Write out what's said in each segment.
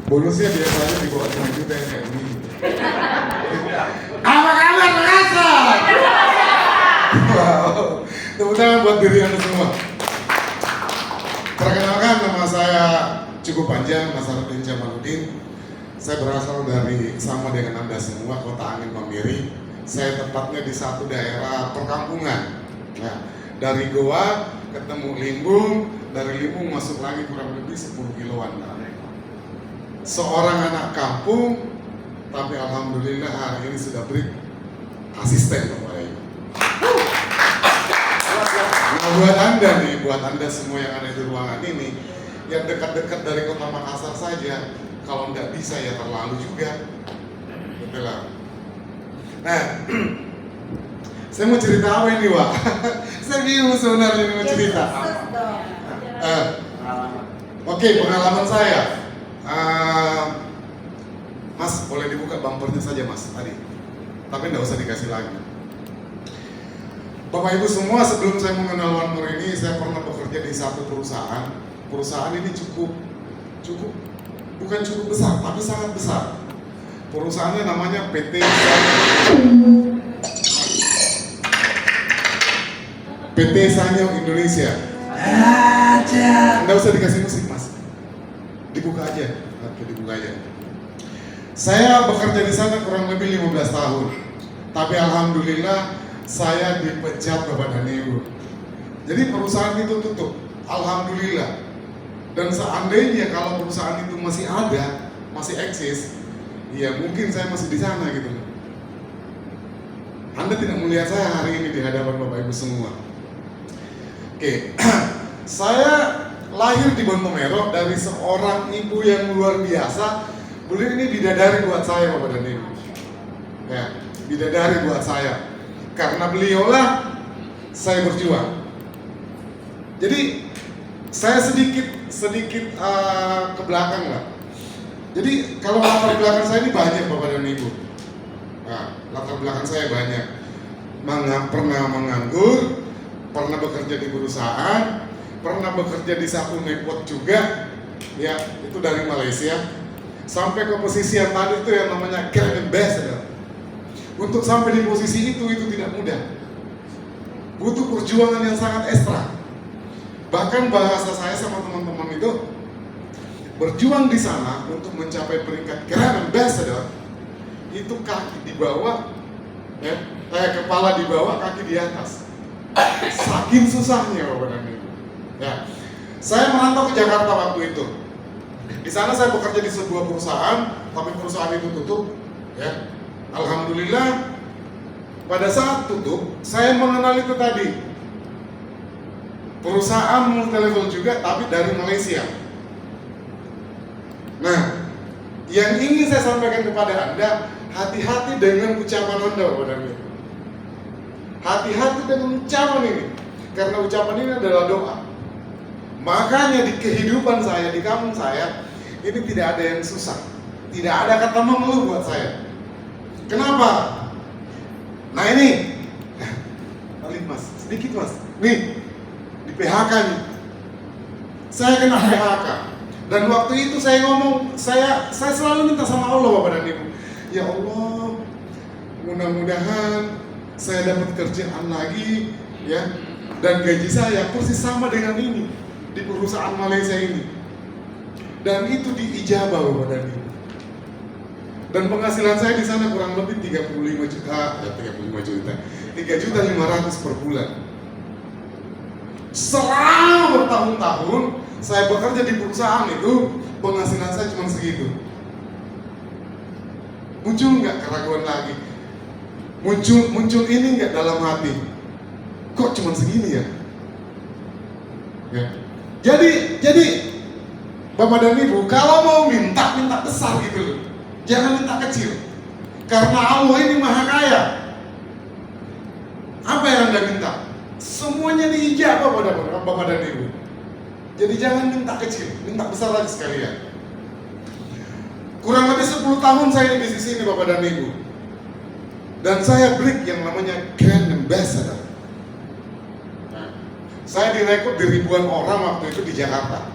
Bonusnya biasanya di bawah 5 juta yang kayak gini. Apa kabar Makassar? Wow, tepuk tangan buat diri Anda semua. Perkenalkan, nama saya cukup panjang, Mas Arudin Jamaludin. Saya berasal dari sama dengan Anda semua, Kota Angin Mamiri. Saya tepatnya di satu daerah perkampungan. Nah, dari Goa ketemu Limbung, dari Limbung masuk lagi kurang lebih 10 kiloan. Seorang anak kampung, tapi alhamdulillah hari ini sudah beri asisten Bapak Ibu. Nah, buat anda semua yang ada di ruangan ini, yang dekat-dekat dari Kota Makassar saja, kalau nggak bisa ya terlalu juga, betul lah. Nah, saya mau cerita apa ini, Wak? Saya bingung sebenarnya ini mau cerita. Oke, pengalaman saya. Mas, boleh dibuka bumpernya saja Mas tadi, tapi nggak usah dikasih lagi. Bapak Ibu semua, sebelum saya mengenal One More ini, saya pernah bekerja di satu perusahaan. Perusahaan ini bukan cukup besar, tapi sangat besar. Perusahaannya namanya PT Sanyo Indonesia. Nggak usah dikasih musik Mas, dibuka aja. Oke, dibuka aja. Saya bekerja di sana kurang lebih 15 tahun. Tapi alhamdulillah saya dipecat Bapak dan Ibu. Jadi perusahaan itu tutup. Alhamdulillah. Dan seandainya kalau perusahaan itu masih ada, masih eksis, ya mungkin saya masih di sana gitu. Anda tidak melihat saya hari ini di hadapan Bapak Ibu semua. Oke. Saya lahir di Bontomero dari seorang ibu yang luar biasa. Beliau ini bidadari buat saya Bapak dan Ibu. Ya, bidadari buat saya. Karena beliaulah saya berjuang. Jadi saya sedikit ke belakang lah. Jadi kalau latar belakang saya ini banyak Bapak dan Ibu. Nah, latar belakang saya banyak. Pernah menganggur, pernah bekerja di perusahaan, pernah bekerja di satu network juga. Ya, itu dari Malaysia. Sampai ke posisi yang tadi itu yang namanya Grand Ambassador. Untuk sampai di posisi itu tidak mudah. Butuh perjuangan yang sangat ekstra. Bahkan bahasa saya sama teman-teman itu, berjuang di sana untuk mencapai peringkat Grand Ambassador, itu kaki di bawah, kepala di bawah, kaki di atas. Saking susahnya Bapak dan Ibu. Ya, saya merantau ke Jakarta waktu itu. Di sana saya bekerja di sebuah perusahaan, tapi perusahaan itu tutup. Ya, alhamdulillah pada saat tutup, saya mengenal itu tadi. Perusahaan multi level juga, tapi dari Malaysia. Nah, yang ingin saya sampaikan kepada Anda, hati-hati dengan ucapan Anda, Bapak dan Ibu. Hati-hati dengan ucapan ini, karena ucapan ini adalah doa. Makanya di kehidupan saya, di kampung saya, ini tidak ada yang susah. Tidak ada kata mengeluh buat saya. Kenapa? Nah ini, balik Mas, sedikit Mas. Nih, di PHK nih. Saya kena PHK. Dan waktu itu saya ngomong, saya selalu minta sama Allah Bapak dan Ibu. Ya Allah, mudah-mudahan saya dapat kerjaan lagi, ya. Dan gaji saya persis sama dengan ini di perusahaan Malaysia ini. Dan itu diijabah Bapak dan Ibu. Dan penghasilan saya di sana kurang lebih 35 juta, 3.500.000 per bulan. Selama bertahun-tahun saya bekerja di perusahaan itu, penghasilan saya cuma segitu. Muncul nggak keraguan lagi? Muncul ini nggak dalam hati? Kok cuma segini ya? Ya. Jadi Bapak dan Ibu, kalau mau minta besar gitu loh. Jangan minta kecil. Karena Allah ini maha kaya. Apa yang Anda minta? Semuanya diijabah pada Bapak dan Ibu. Jadi jangan minta kecil, minta besar lagi sekalian. Kurang lebih 10 tahun saya di bisnis ini Bapak dan Ibu. Dan saya break yang namanya Grand Ambassador. Saya direkrut di ribuan orang waktu itu di Jakarta.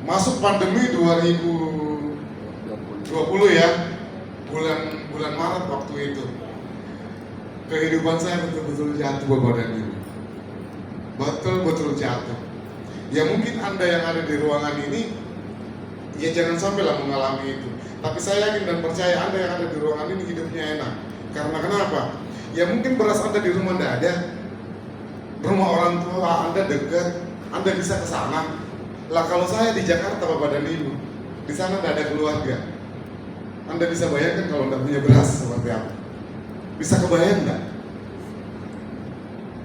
masuk pandemi 2020 ya, bulan Maret waktu itu. Kehidupan saya betul-betul jatuh Bapak dan Ibu. Betul-betul jatuh. Ya mungkin Anda yang ada di ruangan ini, ya jangan sampailah mengalami itu. Tapi saya yakin dan percaya Anda yang ada di ruangan ini hidupnya enak. Karena kenapa? Ya mungkin beras Anda di rumah Anda ada, rumah orang tua Anda dekat, Anda bisa ke sana. Lah kalau saya di Jakarta Bapak dan Ibu, di sana tidak ada keluarga. Anda bisa bayangkan kalau Anda punya beras seperti apa? Bisa kebayang nggak?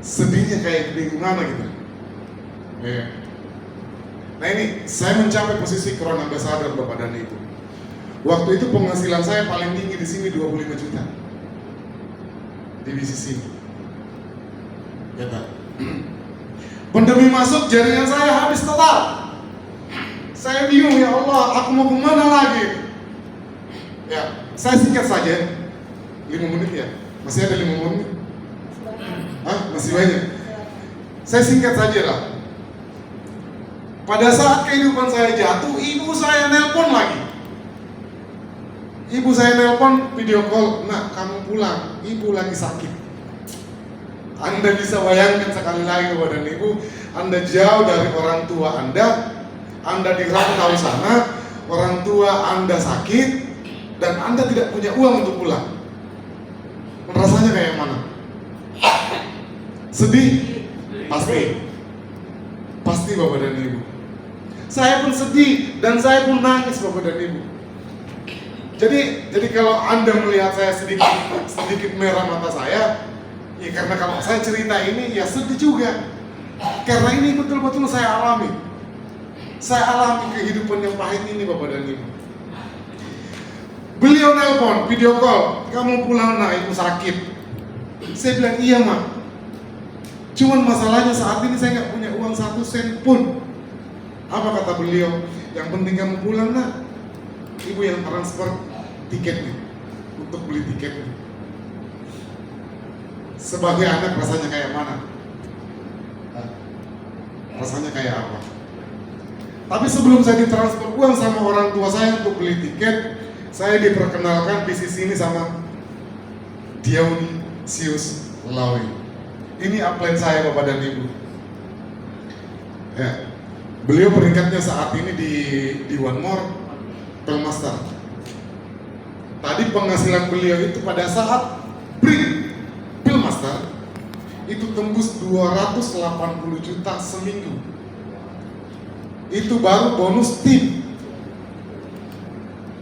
Sedihnya kayak gimana gitu. Ya. Nah ini, saya mencapai posisi Crown Ambassador Bapak dan Ibu. Waktu itu penghasilan saya paling tinggi di sini 25 juta. Divisi sini. Ya Pak. Pandemi masuk, jaringan saya habis total. Saya bingung, ya Allah, aku mau kemana lagi? Ya, saya singkat saja. 5 menit ya? Masih ada 5 menit? Hah? Masih banyak? Saya singkat saja lah. Pada saat kehidupan saya jatuh, ibu saya nelpon lagi. Ibu saya nelpon video call, "Nak, kamu pulang, ibu lagi sakit." Anda bisa bayangkan sekali lagi kepada ibu, Anda jauh dari orang tua Anda di rantau sana, orang tua Anda sakit, dan Anda tidak punya uang untuk pulang. Rasanya kayak mana? Sedih? Pasti. Pasti Bapak dan Ibu. Saya pun sedih dan saya pun nangis Bapak dan Ibu. Jadi kalau Anda melihat saya sedikit merah mata saya, ya karena kalau saya cerita ini ya sedih juga. Karena ini betul-betul saya alami. Saya alami kehidupan yang pahit ini Bapak dan Ibu. Beliau nelpon, video call, "Kamu pulang nak, ibu sakit." Saya bilang, "Iya mak. Cuman masalahnya saat ini saya nggak punya uang 1 sen pun." Apa kata beliau? "Yang penting kamu pulang nak. Ibu yang transfer tiketnya untuk beli tiketnya." Sebagai anak rasanya kayak mana? Rasanya kayak apa? Tapi sebelum saya ditransfer uang sama orang tua saya untuk beli tiket, saya diperkenalkan di sisi ini sama Dionysius Lawi. Ini upline saya Bapak dan Ibu. Ya. Beliau peringkatnya saat ini di One More Pelmaster. Tadi penghasilan beliau itu pada saat Pelmaster itu tembus 280 juta seminggu. Itu baru bonus tim.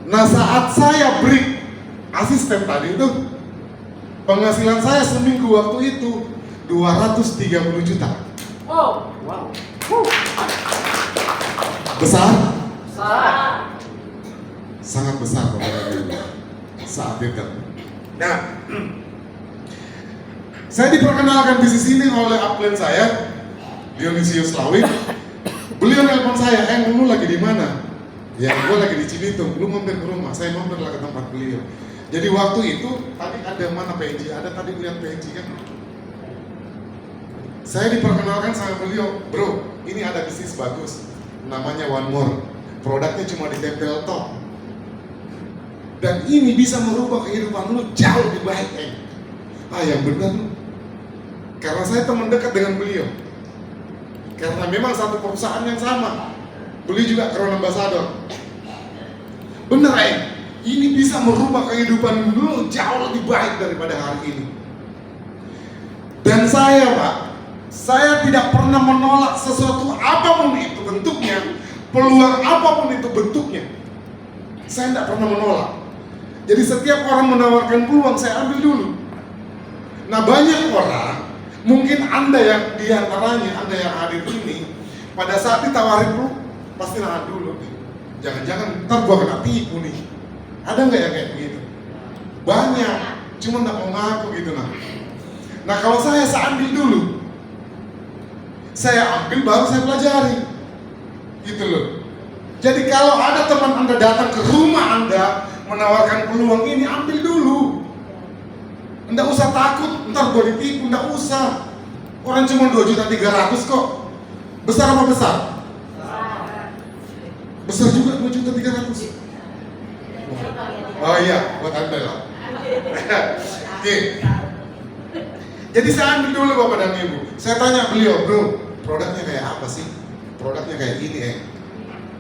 Nah saat saya break asisten tadi itu, penghasilan saya seminggu waktu itu 230 juta. Oh, wow. Besar? Besar. Sangat besar Bapak Ibu saat itu. Nah, saya diperkenalkan di sini oleh upline saya, Dionysius Lawi. Beliau nelpon saya, "Lu lagi di mana?" "Ya, gue lagi di Cibitung." "Lu mampir ke rumah." Saya mampirlah ke tempat beliau. Jadi waktu itu tadi ada mana PJ? Ada tadi lihat PJ kan? Saya diperkenalkan sama beliau, "Bro, ini ada bisnis bagus, namanya One More. Produknya cuma ditempel top. Dan ini bisa merubah kehidupan lu jauh lebih baik." Yang benar lu. Karena saya teman dekat dengan beliau. Karena memang satu perusahaan yang sama. Beliau juga Crown Ambassador. Bener ini bisa merubah kehidupan lu jauh lebih baik daripada hari ini. Dan saya Pak, saya tidak pernah menolak sesuatu apapun itu bentuknya, peluang apapun itu bentuknya. Saya tidak pernah menolak. Jadi setiap orang menawarkan peluang, saya ambil dulu. Nah banyak orang, mungkin Anda yang diantaranya, Anda yang hadir ini, pada saat ditawarin peluang, pasti nahan dulu nih. Jangan-jangan ntar gua kena tipu nih. Ada nggak yang kayak begitu? Banyak, cuma nggak mau ngaku gitu Nah kalau saya ambil dulu. Saya ambil baru saya pelajari. Gitu loh. Jadi kalau ada teman Anda datang ke rumah Anda menawarkan peluang ini, ambil dulu. Nggak usah takut, ntar gue ditipu, nggak usah. Orang cuma 2.300.000 kok. Besar apa besar? Besar juga 2.300.000. Oh iya, buat Anda lah. Oke. Jadi saya ambil dulu Bapak dan Ibu. Saya tanya beliau, bro, produknya kayak apa sih? Produknya kayak gini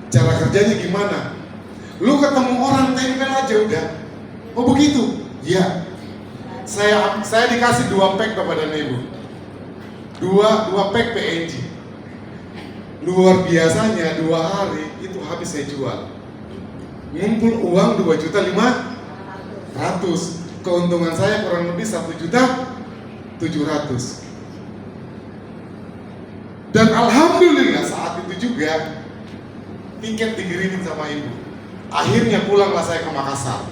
cara kerjanya gimana? Lu ketemu orang tempel aja udah. Oh begitu? Iya. Saya dikasih 2 pack Bapak dan Ibu. 2 pack PNG. Luar biasanya 2 hari itu habis saya jual. Ngumpul uang 2.500.000. Keuntungan saya kurang lebih 1.700.000. Dan alhamdulillah saat itu juga tiket dikirimin sama ibu. Akhirnya pulanglah saya ke Makassar.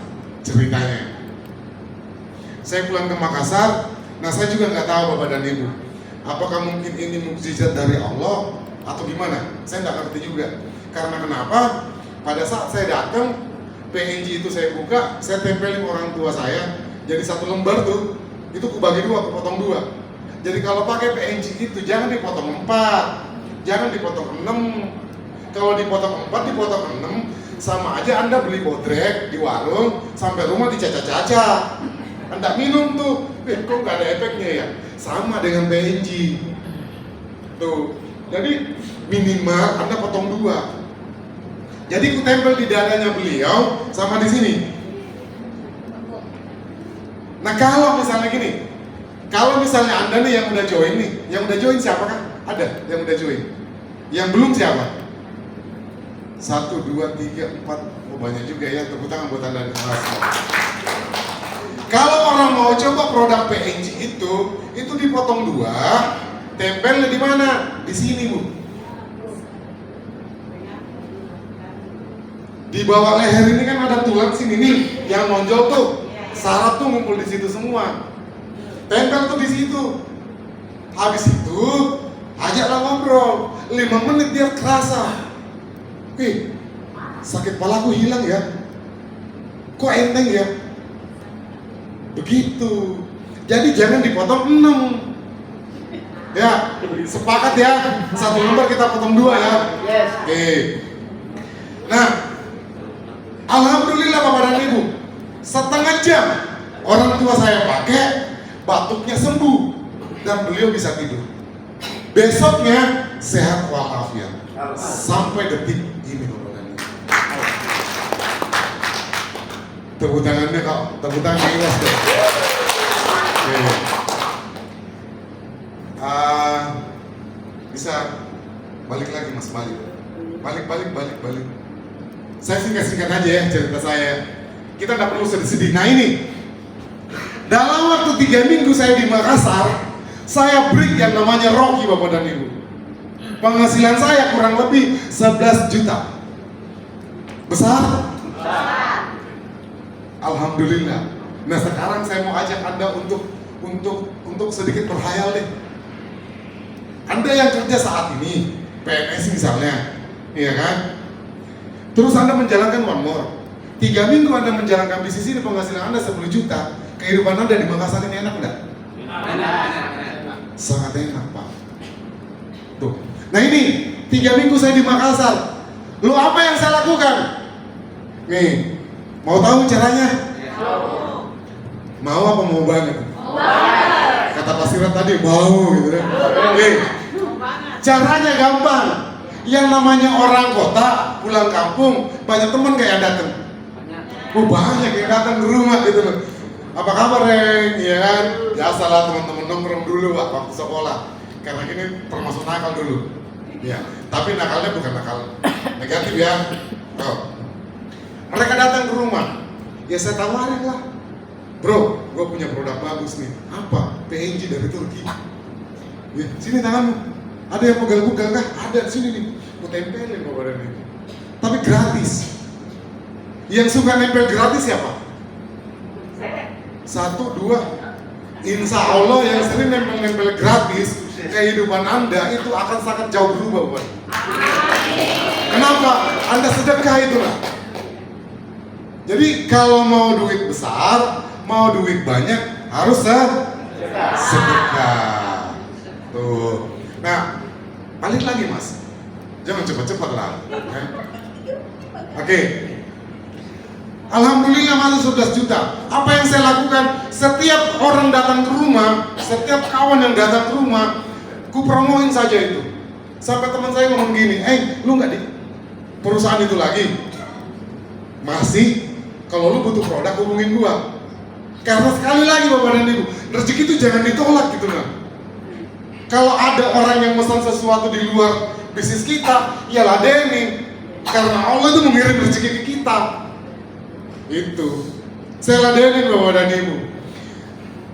Ceritanya, saya pulang ke Makassar. Nah saya juga nggak tahu Bapak dan Ibu, apakah mungkin ini mukjizat dari Allah atau gimana? Saya nggak ngerti juga. Karena kenapa? Pada saat saya datang, PNG itu saya buka, saya tempelin orang tua saya. Jadi 1 lembar tuh, itu kubagi 2, kupotong 2. Jadi kalau pakai PNG itu jangan dipotong 4, jangan dipotong 6. Kalau dipotong 4, dipotong 6, sama aja Anda beli bodrek di warung, sampai rumah dicaca-caca. Anda minum tuh, kok nggak ada efeknya ya? Sama dengan PNG. Tuh, jadi minimal Anda potong 2. Jadi ku tempel di dadanya beliau sama di sini. Nah kalau misalnya gini, kalau misalnya Anda nih yang udah join nih, yang udah join siapa kan? Ada yang udah join. Yang belum siapa? 1, 2, 3, 4. Oh banyak juga ya, tepuk tangan buat Anda. Kalau orang mau coba produk PNG itu dipotong 2, tempelnya di mana? Di sini Bu. Di bawah leher ini kan ada tulang sini nih, yang nonjol tuh. Saraf tuh ngumpul di situ semua. Tempel tuh di situ. Habis itu ajaklah ngobrol. 5 menit dia kerasa. Sakit palaku hilang ya. Kok enteng ya? Begitu. Jadi jangan dipotong 6. Ya, sepakat ya. 1 lembar kita potong 2 ya. Yes. Oke. Nah, alhamdulillah Bapak dan Ibu, setengah jam orang tua saya pakai, batuknya sembuh dan beliau bisa tidur. Besoknya sehat walafiat sampai detik ini Bapak dan Ibu. Tepuk tangannya kok, tepuk tangan ikhlas deh. Bisa balik lagi Mas, balik. Saya singkat aja ya cerita saya. Kita nggak perlu sedih-sedih. Nah ini, dalam waktu 3 minggu saya di Makassar, saya break yang namanya Rocky Bapak dan Ibu. Penghasilan saya kurang lebih 11 juta. Besar? Alhamdulillah. Nah sekarang saya mau ajak Anda untuk sedikit berhayal deh. Anda yang kerja saat ini, PNS misalnya, iya kan? Terus Anda menjalankan one more. 3 minggu Anda menjalankan bisnis ini, penghasilan Anda 10 juta. Kehidupan Anda di Makassar ini enak enggak? Enak. Sangat enak Pak. Tuh. Nah ini 3 minggu saya di Makassar. Lo apa yang saya lakukan? Nih, mau tahu caranya? Mau apa mau banget? Kata Pak Sirat tadi mau gitu kan. Caranya gampang. Yang namanya orang kota pulang kampung, banyak teman kayak datang. Oh banyak yang datang ke rumah gitu loh. Apa kabar Reng? Ya kan? Biasalah teman-teman nongkrong dulu waktu sekolah. Karena ini termasuk nakal dulu. Ya, tapi nakalnya bukan nakal negatif ya. Oh. Mereka datang ke rumah. Ya saya tawarin lah. Bro, gue punya produk bagus nih. Apa? PNG dari Turki. Ya, sini tanganmu. Ada yang pegal-pegal kah? Ada di sini nih. Gue tempelin Bapak dan Ibu. Tapi gratis. Yang suka nempel gratis siapa? 1, 2. Insya Allah yang sering nempel-nempel gratis, kehidupan Anda itu akan sangat jauh berubah Bapak. Kenapa? Anda sedekah itulah. Jadi kalau mau duit besar, mau duit banyak, harus sedekah. Tuh. Nah, balik lagi Mas. Jangan cepat-cepat lah. Oke. Alhamdulillah masuk 11 juta. Apa yang saya lakukan? Setiap orang datang ke rumah, setiap kawan yang datang ke rumah, ku promoin saja itu. Sampai teman saya ngomong gini, lu nggak di perusahaan itu lagi? Masih. Kalau lu butuh produk hubungin gua. Karena sekali lagi Bapak dan Ibu, rezeki itu jangan ditolak gitu kan. Kalau ada orang yang pesan sesuatu di luar bisnis kita, ya ladenin. Karena Allah itu mengirim rezeki ke kita. Itu. Saya ladenin Bapak dan Ibu.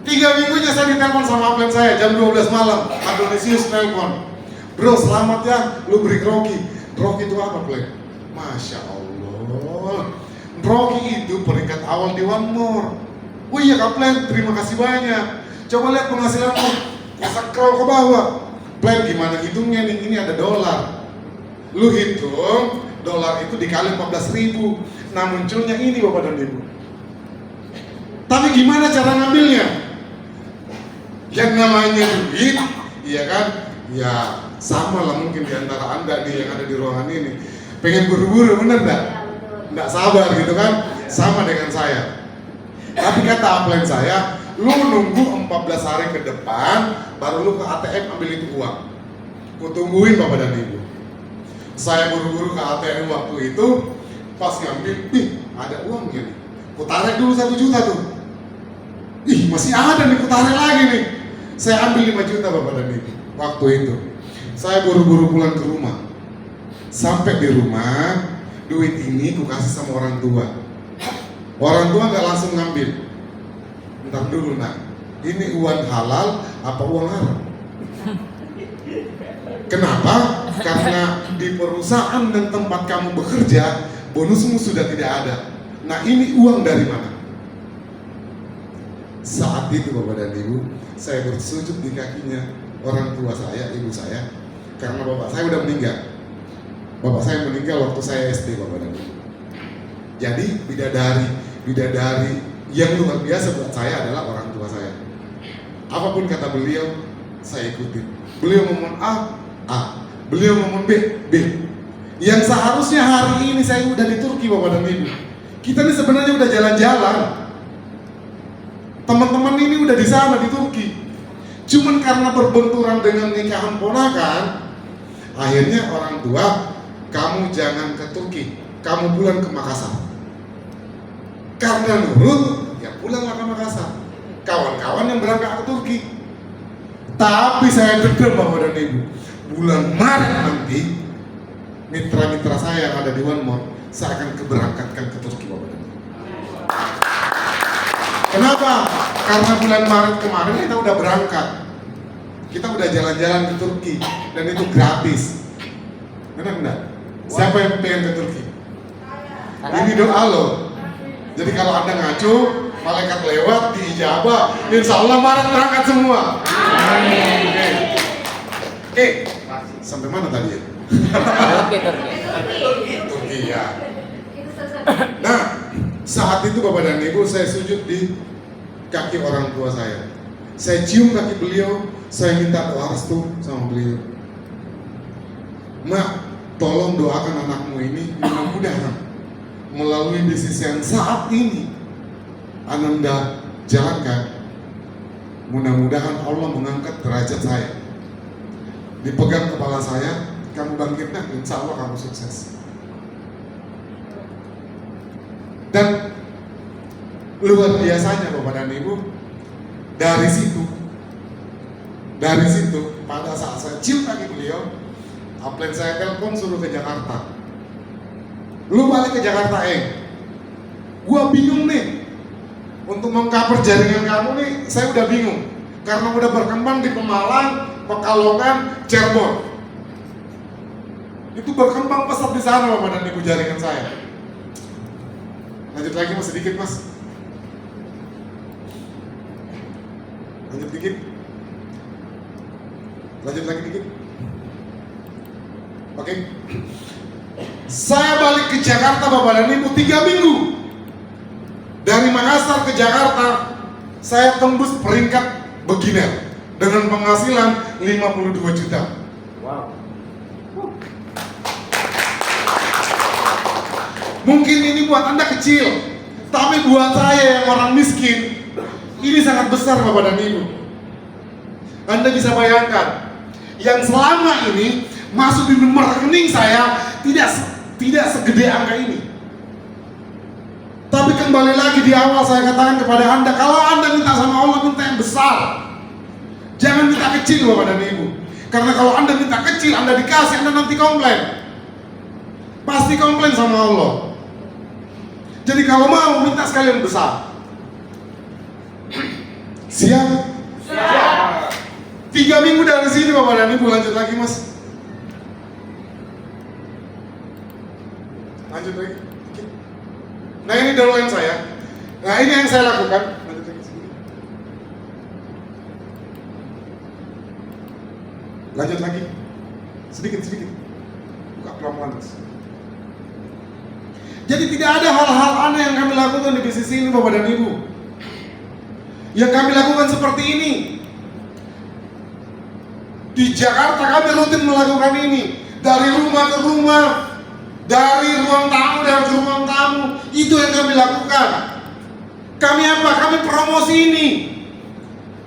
3 minggunya saya ditelepon sama upline saya jam 12 malam. Adonisius telepon. Bro, selamat ya, lu beri Rocky. Rocky itu apa, Play? Masya Allah. Rocky itu peringkat awal di One More. Oh iya Kak Plan, terima kasih banyak. Coba lihat penghasilanmu. Ya scroll ke bawah. Plan gimana hitungnya nih? Ini ada dolar. Lu hitung, dolar itu dikali 14.000. Nah munculnya ini Bapak dan Ibu. Tapi gimana cara ngambilnya? Yang namanya duit, iya kan? Ya sama lah mungkin di antara Anda nih yang ada di ruangan ini. Pengen buru-buru, bener nggak? Nggak sabar gitu kan? Sama dengan saya. Tapi kata upline saya, lu nunggu 14 hari ke depan, baru lu ke ATM ambil itu uang. Ku tungguin Bapak dan Ibu. Saya buru-buru ke ATM waktu itu, pas ngambil, ada uangnya nih. Ku tarik dulu 1 juta tuh. Masih ada nih, ku tarik lagi nih. Saya ambil 5 juta Bapak dan Ibu. Waktu itu, saya buru-buru pulang ke rumah. Sampai di rumah, duit ini ku kasih sama orang tua. Orang tua nggak langsung ngambil. Bentar dulu nak, ini uang halal apa uang haram? Kenapa? Karena di perusahaan dan tempat kamu bekerja, bonusmu sudah tidak ada. Nah ini uang dari mana? Saat itu Bapak dan Ibu, saya bersujud di kakinya orang tua saya, ibu saya. Karena bapak saya udah meninggal. Bapak saya meninggal waktu saya SD Bapak dan Ibu. Jadi bidadari yang luar biasa buat saya adalah orang tua saya. Apapun kata beliau, saya ikutin. Beliau ngomong A. Beliau ngomong B. Yang seharusnya hari ini saya udah di Turki Bapak dan Ibu. Kita ini sebenarnya udah jalan-jalan. Teman-teman ini udah di sana di Turki. Cuman karena berbenturan dengan nikahan ponakan, akhirnya orang tua, kamu jangan ke Turki, kamu pulang ke Makassar. Karena nurut, ya pulanglah ke Makassar. Kawan-kawan yang berangkat ke Turki. Tapi saya dendam Bapak dan Ibu. Bulan Maret nanti, mitra-mitra saya yang ada di One More, saya akan keberangkatkan ke Turki Bapak dan Ibu. Kenapa? Karena bulan Maret kemarin kita udah berangkat. Kita udah jalan-jalan ke Turki dan itu gratis. Benar enggak? Siapa yang pengen ke Turki? Ini doa loh. Jadi kalau Anda ngacu, malaikat lewat diijabah, insya Allah Maret berangkat semua. Oke. Sampai mana tadi ya? Turki ya. Nah, saat itu Bapak dan Ibu saya sujud di kaki orang tua saya. Saya cium kaki beliau, saya minta doa restu sama beliau. Mak, tolong doakan anakmu ini mudah-mudahan melalui bisnis yang saat ini Ananda jalankan. Mudah-mudahan Allah mengangkat derajat saya. Dipegang kepala saya, kamu bangkitnya, insya Allah kamu sukses. Dan luar biasanya Bapak dan Ibu, dari situ pada saat saya cium kaki beliau, upline saya telepon suruh ke Jakarta. Lu balik ke Jakarta, gua bingung nih untuk mengcover jaringan kamu nih, saya udah bingung karena udah berkembang di Pemalang, Pekalongan, Cirebon. Itu berkembang pesat di sana Bapak dan Ibu jaringan saya. Lanjut lagi mas, sedikit mas. Lanjut dikit. Lanjut lagi dikit. Oke. Saya balik ke Jakarta Bapak dan Ibu 3 minggu. Dari Makassar ke Jakarta, saya tembus peringkat beginner dengan penghasilan 52 juta. Wow. Mungkin ini buat Anda kecil, tapi buat saya yang orang miskin, ini sangat besar Bapak dan Ibu. Anda bisa bayangkan, yang selama ini masuk di nomor rekening saya tidak segede angka ini. Tapi kembali lagi di awal saya katakan kepada Anda, kalau Anda minta sama Allah, minta yang besar. Jangan minta kecil Bapak dan Ibu. Karena kalau Anda minta kecil, Anda dikasih, Anda nanti komplain. Pasti komplain sama Allah. Jadi kalau mau, minta sekalian besar. Siap? Siap. 3 minggu dari sini Bapak dan Ibu, lanjut lagi Mas. Lanjut lagi. Nah ini downline saya. Nah ini yang saya lakukan. Lanjut lagi sedikit. Lanjut lagi. Sedikit. Buka pelan-pelan Mas. Jadi tidak ada hal-hal aneh yang kami lakukan di bisnis ini Bapak dan Ibu. Yang kami lakukan seperti ini. Di Jakarta kami rutin melakukan ini. Dari rumah ke rumah, dari ruang tamu dan ke ruang tamu. Itu yang kami lakukan. Kami apa? Kami promosi ini.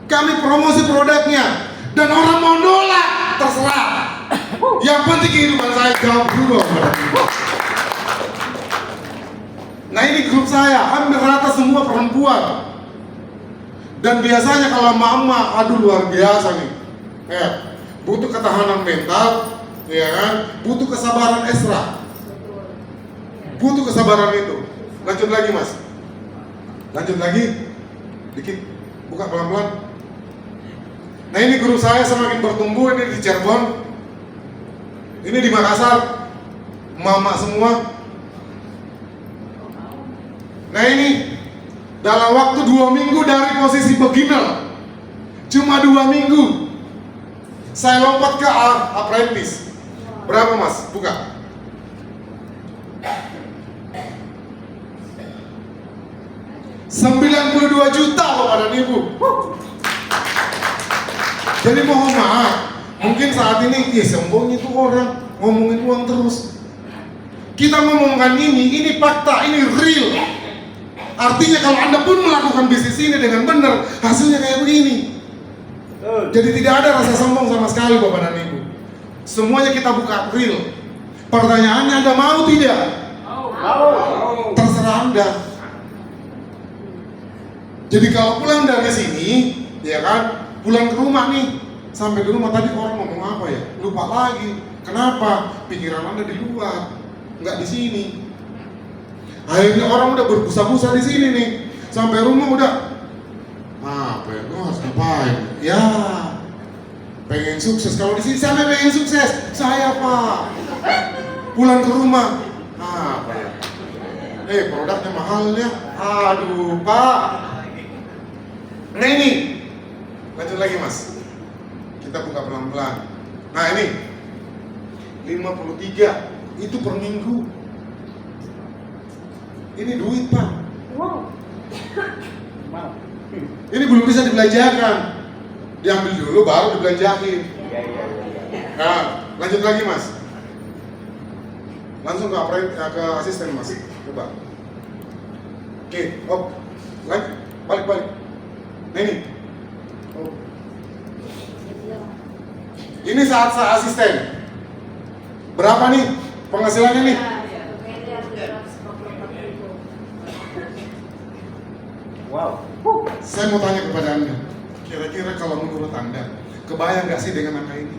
Kami promosi produknya. Dan orang mau nolak, terserah. Yang penting kehidupan saya jauh berubah. Nah ini grup saya, hampir rata semua perempuan. Dan biasanya kalau mama, aduh luar biasa nih. Butuh ketahanan mental, ya kan? Butuh kesabaran ekstra. Butuh kesabaran itu. Lanjut lagi Mas. Lanjut lagi. Dikit. Buka pelan-pelan. Nah ini grup saya semakin bertumbuh. Ini di Cirebon. Ini di Makassar. Mama semua. Nah ini dalam waktu 2 minggu dari posisi beginner, cuma 2 minggu saya lompat ke apprentice. Berapa Mas? Buka. $92 juta Bapak dan Ibu. Jadi mohon maaf, mungkin saat ini sombong itu orang ngomongin uang terus. Kita ngomongkan ini fakta, ini real. Artinya kalau Anda pun melakukan bisnis ini dengan benar, hasilnya kayak begini. Jadi tidak ada rasa sombong sama sekali Bapak dan Ibu. Semuanya kita buka real. Pertanyaannya Anda mau tidak? Mau. Terserah Anda. Jadi kalau pulang dari sini, ya kan, pulang ke rumah nih, sampai di rumah tadi orang ngomong apa ya? Lupa lagi. Kenapa? Pikiran Anda di luar, nggak di sini. Akhirnya orang udah berbusa-busa di sini nih, sampai rumah udah apa ya? Harus ngapain? Ya, pengen sukses. Kalau di sini saya pengen sukses, saya Pak. Pulang ke rumah, apa ya? Produknya mahalnya, aduh Pak. Nah ini, lanjut lagi Mas. Kita buka pelan-pelan. Nah ini, 53 itu per minggu. Ini duit Pak. Wow. Ini belum bisa dibelanjakan. Diambil dulu baru dibelanjain. Nah, lanjut lagi Mas. Langsung ke asisten Mas. Coba. Oke, lagi, balik. Nah ini. Ini saat saya asisten. Berapa nih penghasilannya nih? Wow. Saya mau tanya kepada Anda, kira-kira kalau menurut Anda, kebayang gak sih dengan angka ini?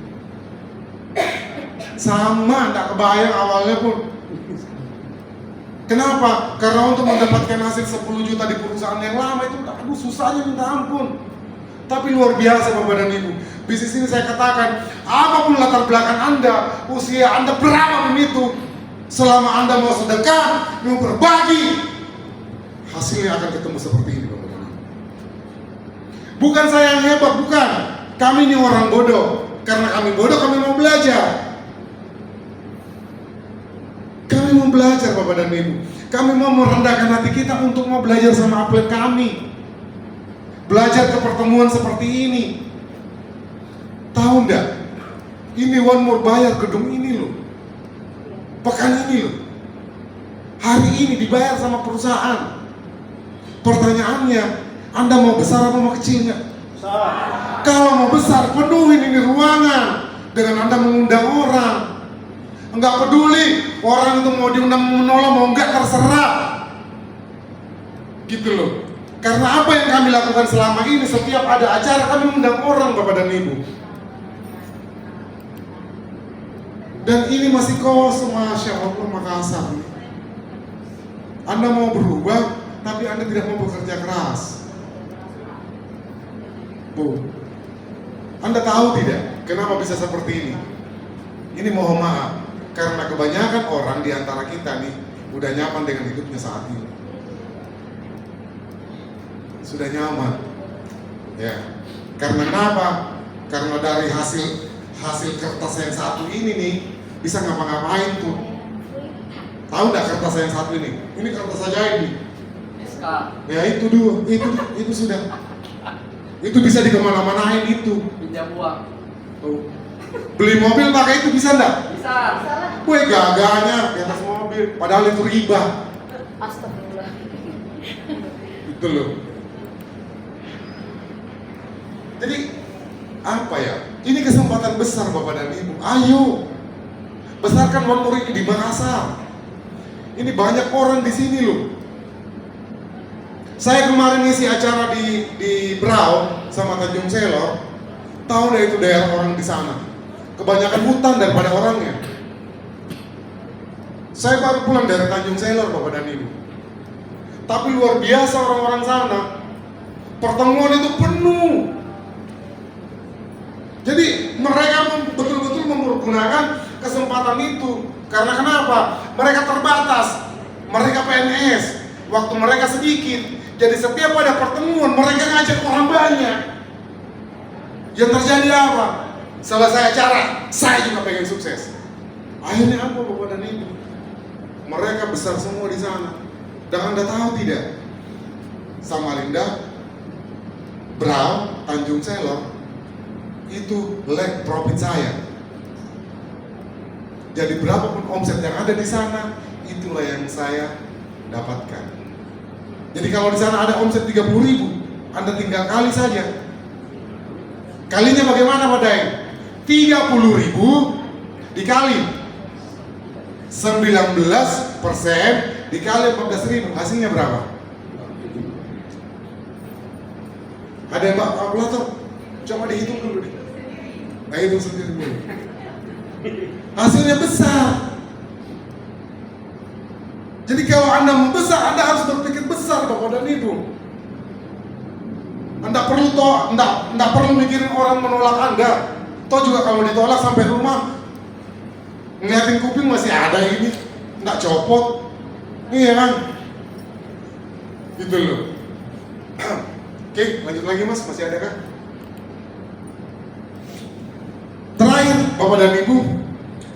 Sama, gak kebayang awalnya pun. Kenapa? Karena untuk mendapatkan hasil 10 juta di perusahaan yang lama itu, aduh susahnya minta ampun. Tapi luar biasa Bapak dan Ibu. Bisnis ini saya katakan, apapun latar belakang Anda, usia Anda berapapun itu, selama Anda mau sedekah, mau berbagi, hasilnya akan ketemu seperti ini Bapak dan Ibu. Bukan saya yang hebat, bukan. Kami ini orang bodoh. Karena kami bodoh, kami mau belajar. Kami mau belajar Bapak dan Ibu. Kami mau merendahkan hati kita untuk mau belajar sama atlet kami. Belajar ke pertemuan seperti ini. Tahu enggak? Ini One More bayar gedung ini loh. Pekan ini loh. hari ini dibayar sama perusahaan. Pertanyaannya, Anda mau besar apa mau kecil nggak? Besar. Kalau mau besar, penuhin ini ruangan dengan Anda mengundang orang. Enggak peduli orang itu mau diundang menolak mau enggak, terserah. Gitu loh. Karena apa yang kami lakukan selama ini, setiap ada acara kami mengundang orang, Bapak dan Ibu. Dan ini masih kosong, Masya Allah, Makassar. Anda mau berubah, tapi Anda tidak mau bekerja keras. Bu, Anda tahu tidak kenapa bisa seperti ini? Ini mohon maaf, karena kebanyakan orang di antara kita nih udah nyaman dengan hidupnya saat ini. Sudah nyaman. Ya. Karena kenapa? Karena dari hasil kertas yang satu ini nih bisa ngapa-ngapain tuh. Tahu nggak kertas yang satu ini? Ini kertas saja ini. SK. Ya itu dulu, itu sudah. Itu bisa dikemana-manain itu. Pinjam uang. Tuh. Beli mobil pakai itu bisa nggak? Bisa. Gue gagahnya di atas mobil, padahal itu riba. Astagfirullah. Itu loh. Jadi apa ya? Ini kesempatan besar Bapak dan Ibu. Ayo besarkan Monmur ini di Makassar. Ini banyak orang di sini loh. Saya kemarin ngisi acara di Brau sama Tanjung Selor. Tahu deh itu daerah orang di sana. Kebanyakan hutan daripada orangnya. Saya baru pulang dari Tanjung Selor Bapak dan Ibu. Tapi luar biasa orang-orang sana. Pertemuan itu penuh. Jadi mereka betul-betul mempergunakan kesempatan itu. Karena kenapa? Mereka terbatas. Mereka PNS. Waktu mereka sedikit. Jadi setiap ada pertemuan mereka ngajak orang banyak. Yang terjadi apa? Selesai acara, saya juga pengen sukses. Akhirnya apa Bapak dan Ibu? Mereka besar semua di sana. Dan Anda tahu tidak? Samarinda, Brau, Tanjung Selor, itu leg profit saya. Jadi berapapun omset yang ada di sana, itulah yang saya dapatkan. Jadi kalau di sana ada omset 30.000, Anda tinggal kali saja. Kalinya bagaimana Pak Daeng? 30.000 dikali 19% dikali 14.000, hasilnya berapa? Ada yang kalkulator? Coba dihitung dulu deh. Nah, hitung sendiri dulu. Hasilnya besar. Jadi kalau Anda mau besar, Anda harus berpikir besar Bapak dan Ibu. Anda perlu mikirin orang menolak Anda. Toh juga kalau ditolak sampai rumah, ngeliatin kuping masih ada ini, nggak copot. Iya kan? Gitu loh. Oke, lanjut lagi Mas, masih ada kan? Terakhir, Bapak dan Ibu,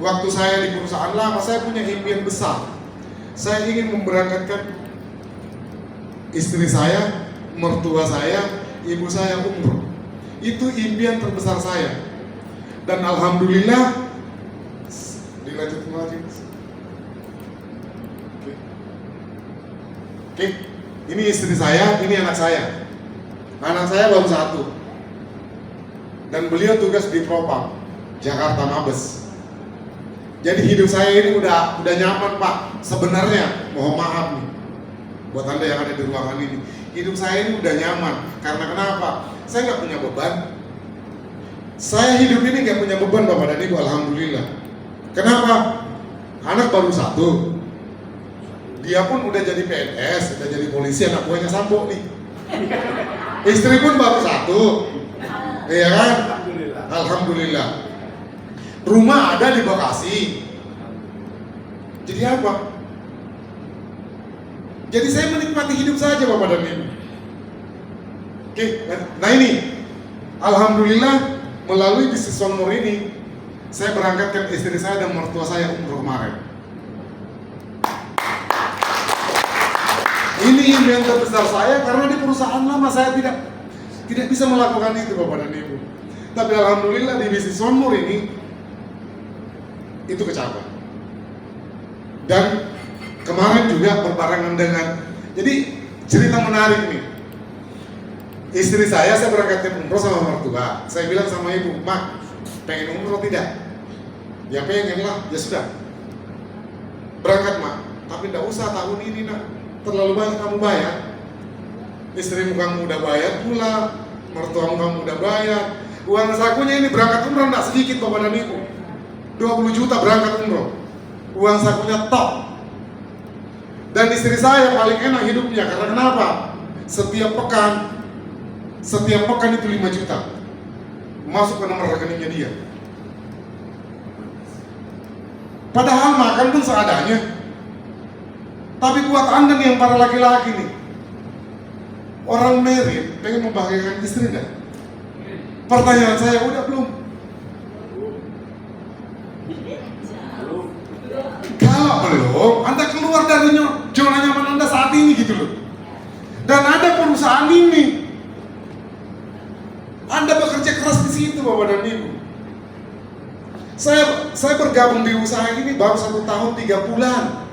waktu saya di perusahaan lama, saya punya impian besar. Saya ingin memberangkatkan istri saya, mertua saya, ibu saya umroh. Itu impian terbesar saya. Dan alhamdulillah, dilanjutin lagi. Oke, ini istri saya, ini anak saya. Anak saya baru 1. Dan beliau tugas di Propam, Jakarta Mabes. Jadi hidup saya ini udah nyaman Pak. Sebenarnya, mohon maaf nih, buat Anda yang ada di ruangan ini, hidup saya ini udah nyaman. Karena kenapa? Saya nggak punya beban. Saya hidup ini nggak punya beban Bapak dan Ibu, alhamdulillah. Kenapa? Anak baru 1. Dia pun udah jadi PNS, udah jadi polisi, anak buahnya Sambo nih. Istri pun baru 1. Iya kan? Alhamdulillah. Alhamdulillah. Rumah ada di Bekasi. Jadi apa? Jadi saya menikmati hidup saja Bapak dan Ibu. Oke, nah ini alhamdulillah melalui bisnis Monmur ini saya berangkatkan istri saya dan mertua saya umroh kemarin. Ini impian terbesar saya karena di perusahaan lama saya tidak bisa melakukan itu Bapak dan Ibu. Tapi alhamdulillah di bisnis Monmur ini itu kecapai. Dan kemarin juga berbarengan dengan, jadi cerita menarik nih. Istri saya berangkatin umroh sama mertua. Saya bilang sama ibu, Mak, pengen umroh tidak? Ya pengen lah, ya sudah. Berangkat Mak, tapi tidak usah tahun ini nak, terlalu banyak kamu bayar. Istrimu kamu udah bayar pula, mertuamu kamu udah bayar. Uang sakunya ini berangkat umroh tidak sedikit Bapak dan Ibu. 20 juta berangkat umroh. Uang sakunya top. Dan istri saya paling enak hidupnya, karena kenapa? Setiap pekan itu 5 juta masuk ke nomor rekeningnya dia. Padahal makan pun seadanya. Tapi buat Anda nih yang para laki-laki nih, orang married pengen membahagiakan istri enggak? Pertanyaan saya, udah belum? Kalau belum, Anda keluar dari zona nyaman Anda saat ini gitu loh. Dan ada perusahaan ini, Anda bekerja keras di situ Bapak dan Ibu. Saya bergabung di usaha ini baru 1 tahun 3 bulan.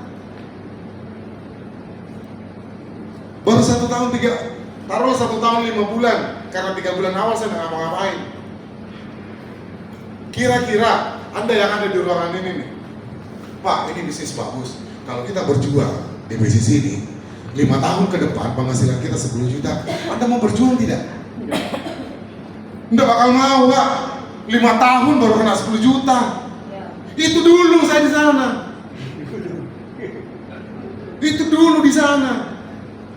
Baru 1 tahun 5 bulan. Karena 3 bulan awal saya nggak ngapa-ngapain. Kira-kira Anda yang ada di ruangan ini nih, Pak, ini bisnis bagus. Kalau kita berjuang di bisnis ini 5 tahun ke depan penghasilan kita 10 juta, Anda mau berjuang tidak? Nggak bakal mau Pak. 5 tahun baru kena 10 juta. Itu dulu saya di sana. Itu dulu di sana.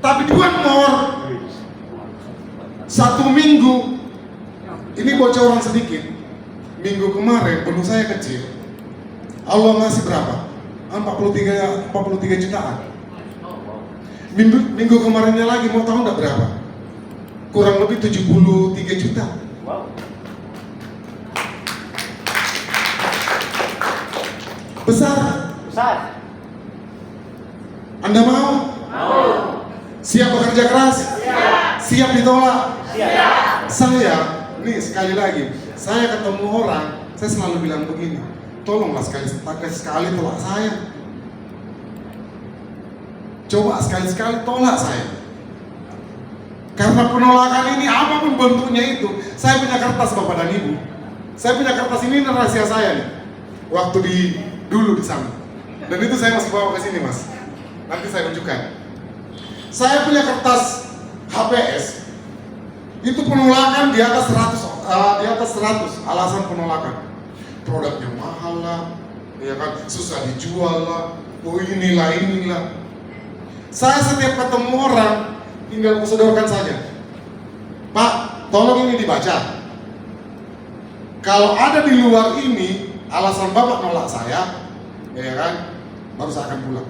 Tapi one more, 1 minggu, ini bocoran sedikit. Minggu kemarin penuh saya kecil, Allah ngasih berapa? 43 jutaan. Minggu kemarinnya lagi, mau tahu nggak berapa? Kurang lebih 73 juta. Besar. Anda mau? Siap bekerja keras? Siap ditolak? Saya, ini sekali lagi, saya ketemu orang, saya selalu bilang begini, tolonglah sekali tolak saya. Coba sekali-sekali tolak saya. Karena penolakan ini apapun bentuknya itu, saya punya kertas Bapak dan Ibu. Saya punya kertas ini rahasia saya nih. Waktu dulu di sana. Dan itu saya masih bawa ke sini Mas. Nanti saya tunjukkan. Saya punya kertas HPS. Itu penolakan di atas 100 alasan penolakan. Produknya mahal lah, ya kan, susah dijual lah, inilah. Saya setiap ketemu orang tinggal kusodorkan saja. Pak, tolong ini dibaca. Kalau ada di luar ini alasan Bapak nolak saya, ya kan, baru saya akan pulang.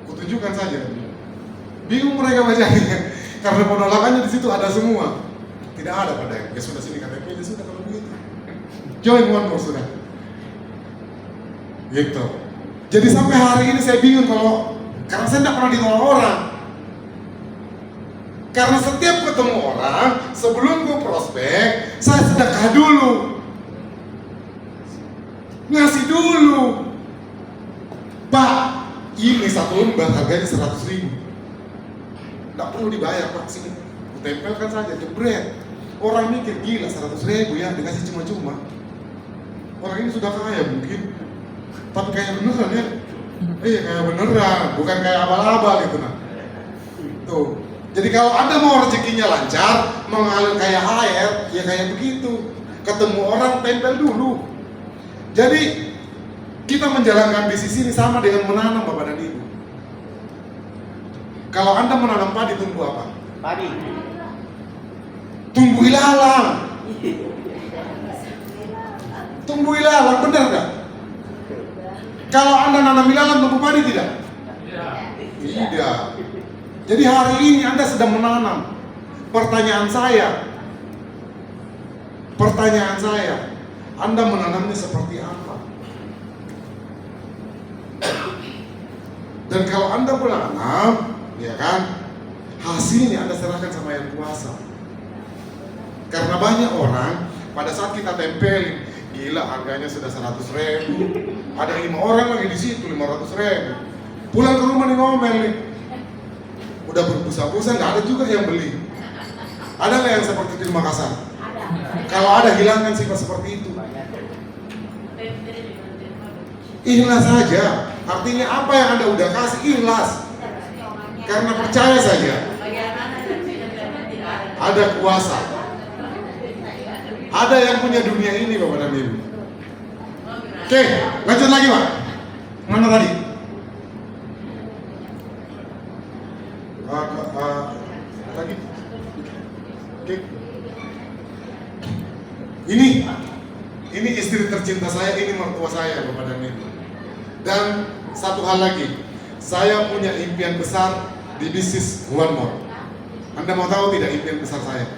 Kutunjukkan saja. Bingung mereka bacanya, karena penolakannya di situ ada semua. Tidak ada pada yang, ya sudah sini KTP, ya sudah kalau begitu. Join one more sudah. Gitu. Jadi sampai hari ini saya bingung karena saya tidak pernah ditolak orang. Karena setiap ketemu orang, sebelum gue prospek, saya sedekah dulu. Ngasih dulu. Pak, ini 1 lembar harganya 100.000. Nggak perlu dibayar Pak, sini tempelkan saja, jebret. Orang mikir gila 100.000 ya, dikasih cuma-cuma. Orang ini sudah kaya mungkin, tapi kaya beneran ya. Kaya beneran, bukan kayak abal-abal gitu nah. Tuh. Jadi kalau Anda mau rezekinya lancar, mengalir kayak air, ya kayak begitu. Ketemu orang tempel dulu. Jadi kita menjalankan bisnis ini sama dengan menanam Bapak dan Ibu. Kalau Anda menanam padi, tumbuh apa? Padi. Tumbuh ilalang. Tumbuh ilalang, benar nggak? Kalau Anda nanam ilalang, tumbuh padi tidak? Tidak. Jadi hari ini Anda sedang menanam. Pertanyaan saya, Anda menanamnya seperti apa? Dan kalau Anda menanam, ya kan, hasilnya Anda serahkan sama yang kuasa. Karena banyak orang pada saat kita tempelin, gila harganya sudah 100.000, Ada 5 orang lagi di situ, 500.000. Pulang ke rumah nih ngomel nih. Udah berbusa-busa, nggak ada juga yang beli. Ada nggak yang seperti itu di Makassar? Kalau ada, hilangkan sifat seperti itu. Ikhlas saja. Artinya apa yang Anda udah kasih, ikhlas. Karena percaya saja. Ada kuasa. Ada yang punya dunia ini, Bapak dan Ibu. Oke, lanjut lagi, Pak. Mana tadi? Lagi. Oke. Ini istri tercinta saya, ini mertua saya, Bapak dan Ibu. Dan satu hal lagi, saya punya impian besar di bisnis One More. Anda mau tahu tidak impian besar saya?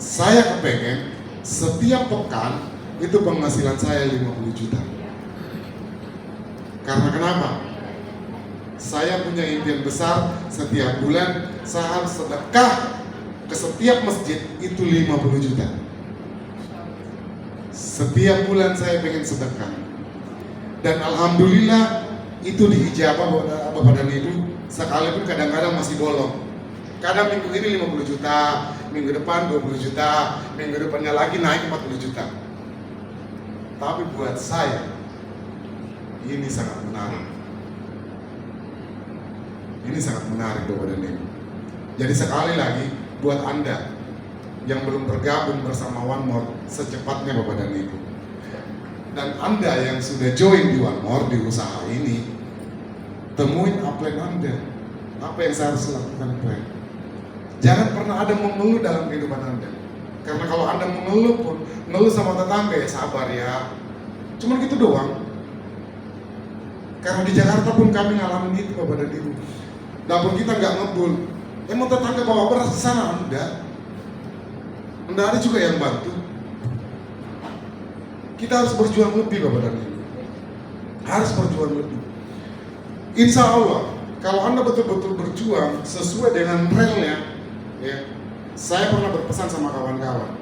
Saya kepengen setiap pekan itu penghasilan saya 50 juta. Karena kenapa? Saya punya impian besar, setiap bulan saya harus sedekah ke setiap masjid itu 50 juta. Setiap bulan saya pengen sedekah. Dan alhamdulillah itu diijabah Bapak dan Ibu, sekalipun kadang-kadang masih bolong. Kadang minggu ini 50 juta, minggu depan 20 juta, minggu depannya lagi naik 40 juta. Tapi buat saya, ini sangat menarik. Ini sangat menarik Bapak dan Ibu. Jadi sekali lagi, buat Anda yang belum bergabung bersama One More, secepatnya Bapak dan Ibu. Dan Anda yang sudah join di One More, di usaha ini, temuin upline Anda. Apa yang saya harus lakukan, plan? Jangan pernah ada mengeluh dalam kehidupan Anda. Karena kalau Anda mengeluh pun, mengeluh sama tetangga, ya sabar ya. Cuman gitu doang. Karena di Jakarta pun kami ngalamin itu Bapak dan Ibu. Dapur kita nggak ngebul. Emang tetangga bawa beras ke sana? Enggak. Enggak ada juga yang bantu. Kita harus berjuang lebih Bapak dan Ibu. Harus berjuang lebih. Insya Allah, kalau Anda betul-betul berjuang sesuai dengan relnya, ya, saya pernah berpesan sama kawan-kawan,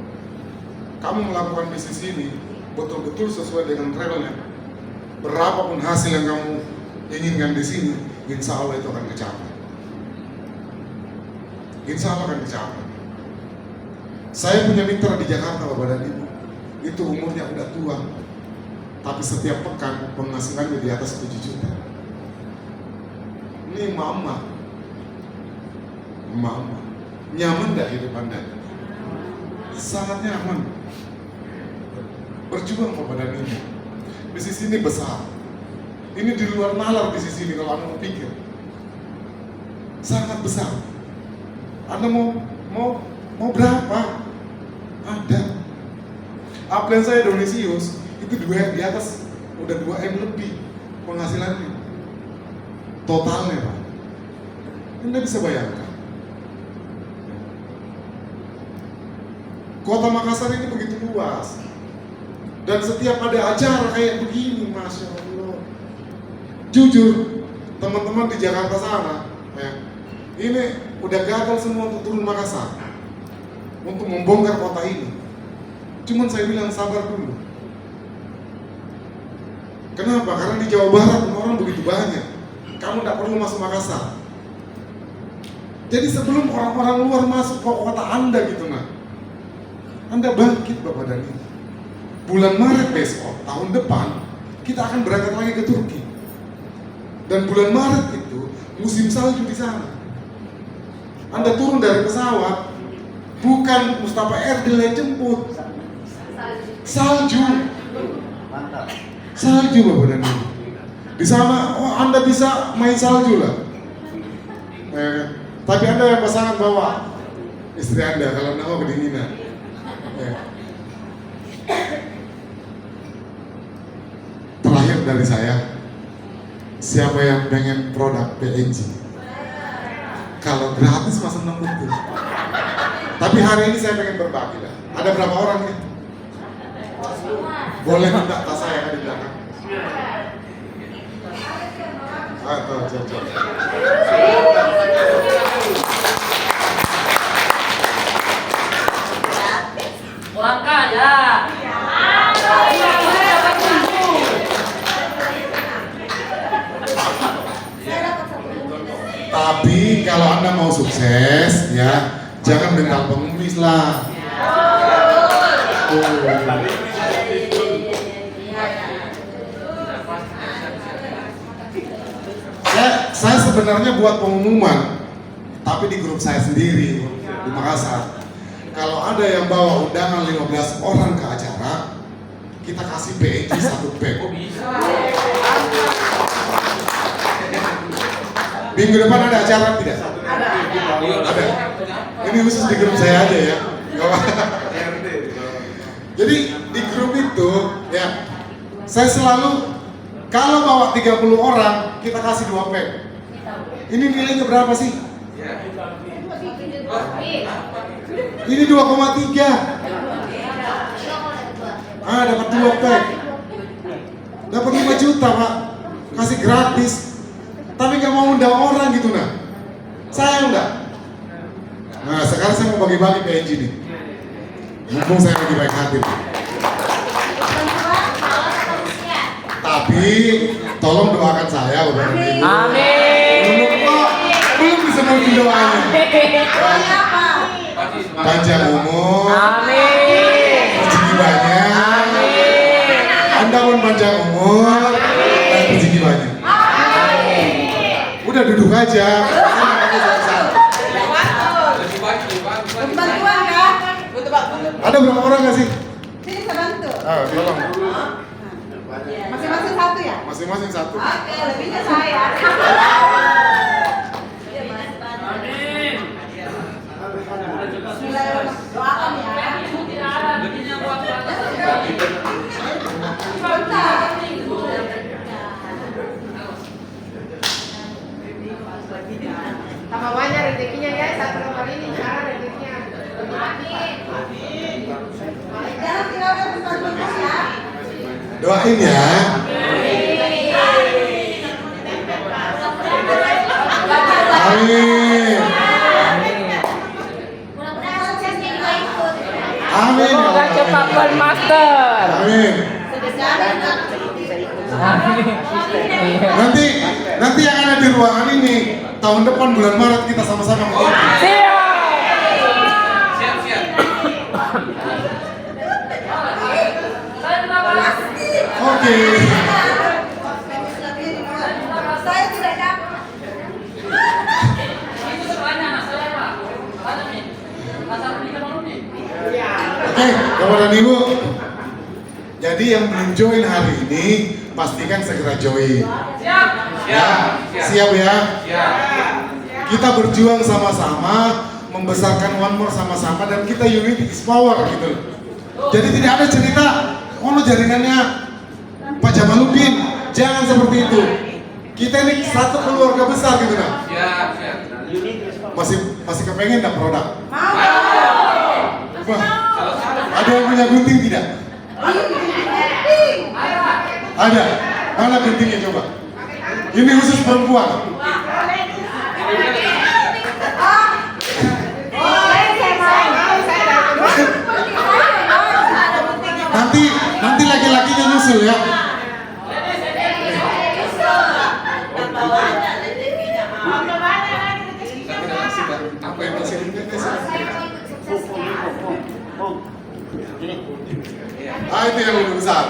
kamu melakukan bisnis ini betul-betul sesuai dengan relnya. Berapapun hasil yang kamu inginkan di sini, insya Allah itu akan kecapai. Insya Allah akan kecapai. Saya punya mitra di Jakarta Bapak dan Ibu, itu umurnya udah tua, tapi setiap pekan penghasilannya di atas 7 juta. Ini mama, nyaman gak hidup Anda? Sangat nyaman. Berjuang Bapak dan Ibu. Bisnis ini besar. Ini di luar nalar bisnis ini kalau Anda mau pikir. Sangat besar. Anda mau berapa? Ada. Upline saya Donisius itu di atas udah 2M lebih penghasilannya. Totalnya Pak. Anda bisa bayangkan. Kota Makassar ini begitu luas. Dan setiap ada acara kayak begini, Masya Allah. Jujur, teman-teman di Jakarta sana, ya, ini udah gagal semua untuk turun Makassar. Untuk membongkar kota ini. Cuman saya bilang sabar dulu. Kenapa? Karena di Jawa Barat orang begitu banyak. Kamu tidak perlu masuk Makassar. Jadi sebelum orang-orang luar masuk ke kota Anda gitu, nah, Anda bangkit Bapak dan Ibu. Bulan Maret besok, tahun depan, kita akan berangkat lagi ke Turki. Dan bulan Maret itu musim salju di sana. Anda turun dari pesawat, bukan Mustafa Erdil yang jemput. Salju. Mantap. Salju Bapak dan Ibu. Di sana, oh Anda bisa main salju lah. Tapi Anda yang pasangan bawa istri Anda kalau Anda mau kedinginan. Terakhir dari saya, siapa yang pengen produk PNG? Kalau gratis masa senang betul. Tapi hari ini saya pengen berbagi lah. Ada berapa orang nih? Boleh minta tas saya ada di belakang. Coba. Langkah ya. Tapi kalau Anda mau sukses, ya jangan mental pengemis lah. Saya sebenarnya buat pengumuman, tapi di grup saya sendiri di Makassar. Kalau ada yang bawa undangan 15 orang ke acara, kita kasih PEJ 1 pack. Minggu depan ada acara tidak? Ada. Ini khusus di grup saya aja ya. Jadi di grup itu ya, saya selalu kalau bawa 30 orang, kita kasih 2 pack. Ini nilainya berapa sih? Ini 2,3. Dapat 2 pack. Dapat 5 juta, Pak. Kasih gratis. Tapi nggak mau undang orang gitu, nah. Saya enggak. Nah, sekarang saya mau bagi-bagi PNG nih. Mumpung saya lagi baik hati. Tapi tolong doakan saya beberapa minggu. Amin. Belum disebutin doanya. Panjang umur. Amin. Rezeki banyak. Amin. Anda pun panjang umur dan rezeki banyak. Udah duduk aja. Bantuan kah? Ada berapa orang nggak sih? Sini saya bantu. Tolong. Masing-masing satu ya? Masing-masing 1. Oke, lebihnya saya. Bismillahirrahmanirrahim. Doakan ya. Sebentar. Tambah banyak rezekinya ya, 1 kali ini cara rezekinya. Jangan tinggalkan pesan-pesan ya. Doain ya. Amin. Amin. Semoga cepat bermaster. Amin. Nanti yang ada di ruangan ini tahun depan bulan Maret kita sama-sama ketemu. Oke. Saya tidak dapat. Oke, Bapak dan Ibu. Jadi yang belum join hari ini pastikan segera join. Siap ya. Kita berjuang sama-sama, membesarkan One More sama-sama, dan kita unity is power gitu. Jadi tidak ada cerita, oh jaringannya Pak Jamaluddin, jangan seperti itu. Kita ini satu keluarga besar gitu kan. Masih kepengen tak produk? Wah, ada yang punya gunting tidak? Ada. Mana guntingnya coba? Ini khusus perempuan. Nanti laki-lakinya nyusul ya. Apa yang masih itu yang lebih besar.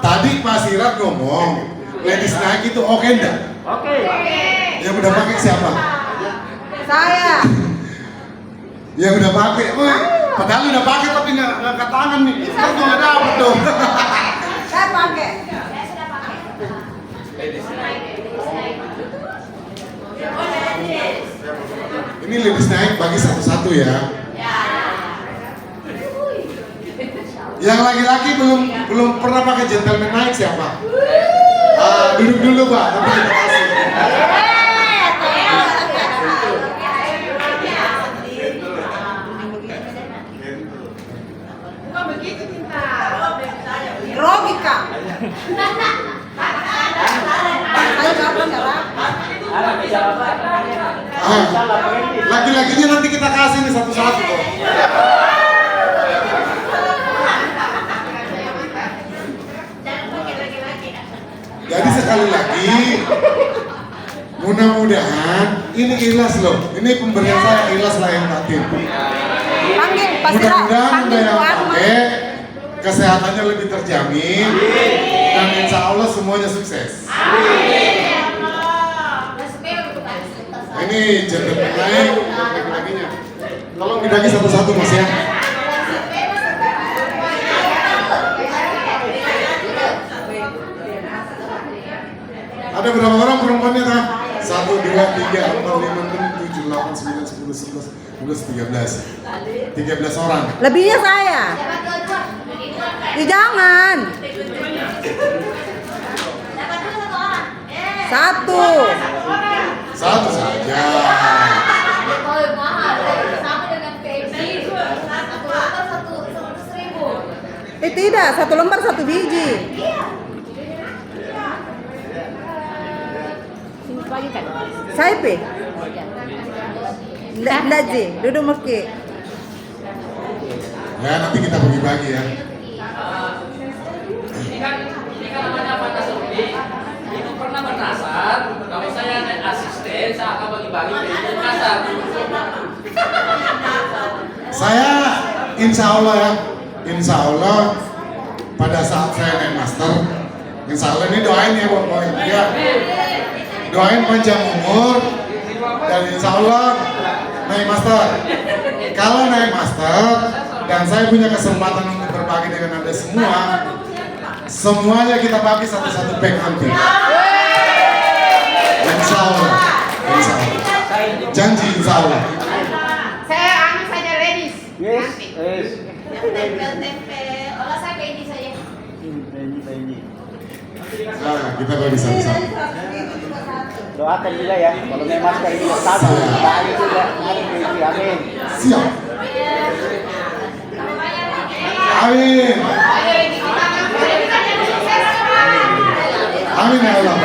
Tadi Pak Sirat ngomong, ladies naik itu oke enggak? Oke. Yang udah pakai siapa? Saya. Yang udah pakai, padahal udah pakai tapi nggak angkat tangan nih. Kita tuh nggak dapet dong. Saya pakai. Ini ladies naik bagi satu-satu ya. Yang laki-laki belum pernah pakai gentleman naik siapa? Duduk dulu Pak, tapi kita kasih. Bukan begitu cinta. Logika. Saya jawab enggak? Laki-lakinya nanti kita kasih nih satu-satu kok. Jadi sekali lagi, mudah-mudahan ini ikhlas loh. Ini pemberian saya ikhlas lahir batin. Panggil Pak Sira, Mudah-mudahan Anda panggil yang Bu Atma. pakai kesehatannya lebih terjamin dan insya Allah semuanya sukses. Ini jemput naik, lagi-laginya. Tolong dibagi satu-satu mas ya. Ada berapa orang perempuannya kan? 1, 2, 3, 4, 5, 6, 7, 8, 9, 10, 11, 12, 13. 13 orang. Lebihnya saya. Jangan. 1. Satu saja. Tidak, 1 lembar 1 biji. Saya pe. Nggak ji, duduk mesti. Ya nanti kita bagi-bagi ya. Ini kan namanya Fanta Surti. Itu pernah bernasar. Kalau saya naik asisten, saya akan bagi-bagi ke kasar. Saya insya Allah ya, insya Allah pada saat saya naik master, insya Allah ini doain ya buat poin ya. Doain panjang umur dan insya Allah naik master. Kalau naik master dan saya punya kesempatan untuk berbagi dengan Anda semua, semuanya kita bagi satu-satu pack nanti. Insya Allah, insya Allah. Janji insya Allah. Saya anu saja ladies. Yes. Nanti. Yes. Tempel-tempel. Olah saya kayak ini saja. Ini. Nah, kita bagi satu-satu. Doakan juga ya. Kalau naik masker ini satu, kali juga. Amin. Siap. Amin. Amin ya Allah.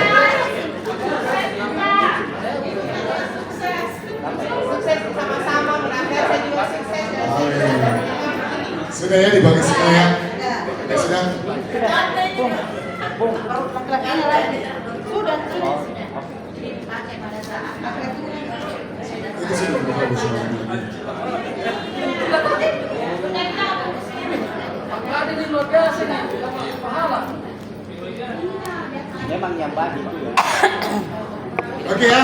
Sukses sama-sama. Mudah-mudahan saya juga sukses. Amin. Sudah ya dibagi semua ya. Ya sudah. Laki-lakinya lagi. Sudah. Itu sudah bagus semua. Ada di luar biasa nih, dapat pahala. Memang yang bagi itu ya. Oke ya.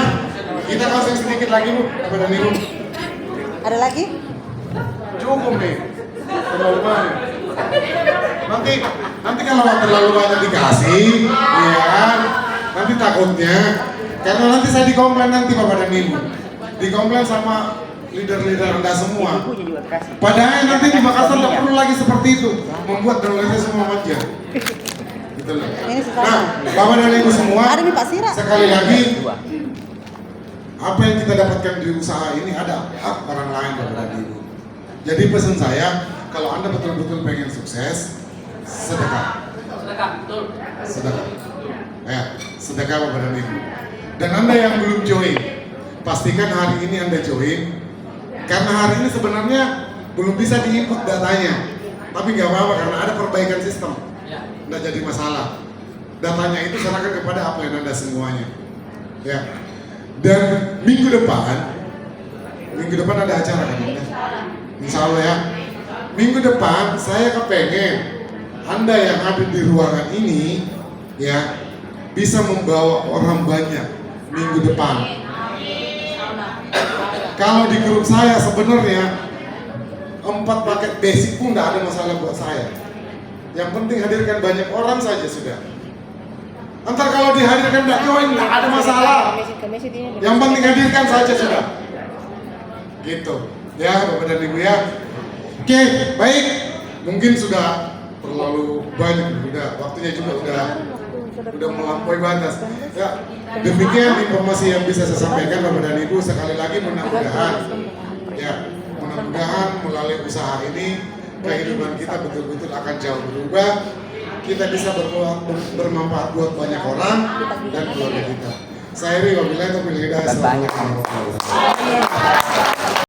Kita closing sedikit lagi Bu kepada Niru. Ada lagi? Cukup nih. Terlalu banyak. Nanti kalau terlalu banyak dikasih, ya nanti takutnya karena nanti saya dikomplain nanti Bapak dan Ibu. Dikomplain sama leader-leader Anda semua. Ibunya juga kasih. Padahal nanti di Makassar tidak perlu lagi seperti itu, membuat downloadnya semua manja. Gitu loh. Ini sesama. Nah, Bapak dan Ibu semua, Ada nih Pak Sira. sekali lagi apa yang kita dapatkan di usaha ini ada hak orang lain Bapak dan Ibu. Jadi pesan saya, kalau Anda betul-betul pengen sukses, sedekah. Sedekah, betul. Sedekah. Ya, sedekah Bapak dan Ibu. Dan Anda yang belum join, pastikan hari ini Anda join. Karena hari ini sebenarnya belum bisa di-input datanya. Tapi nggak apa-apa karena ada perbaikan sistem. Ya. Nggak jadi masalah. Datanya itu serahkan kepada upline Anda semuanya. Ya. Dan minggu depan ada acara kan Anda? Insya Allah ya. Minggu depan saya kepengen Anda yang ada di ruangan ini ya bisa membawa orang banyak minggu depan. Kalau di grup saya sebenarnya 4 paket basic pun nggak ada masalah buat saya. Yang penting hadirkan banyak orang saja sudah. Antar kalau dihadirkan nggak join nggak ada masalah. Yang penting hadirkan saja sudah. Gitu. Ya Bapak dan Ibu ya. Oke, baik. Mungkin sudah terlalu banyak, udah waktunya juga udah melampaui batas. Ya, demikian informasi yang bisa saya sampaikan Bapak dan Ibu. Sekali lagi mudah-mudahan melalui usaha ini kehidupan kita betul-betul akan jauh berubah. Kita bisa bermanfaat buat banyak orang dan keluarga kita. Saya Ri, wabillahi taufiq wal hidayah. Assalamualaikum warahmatullahi wabarakatuh.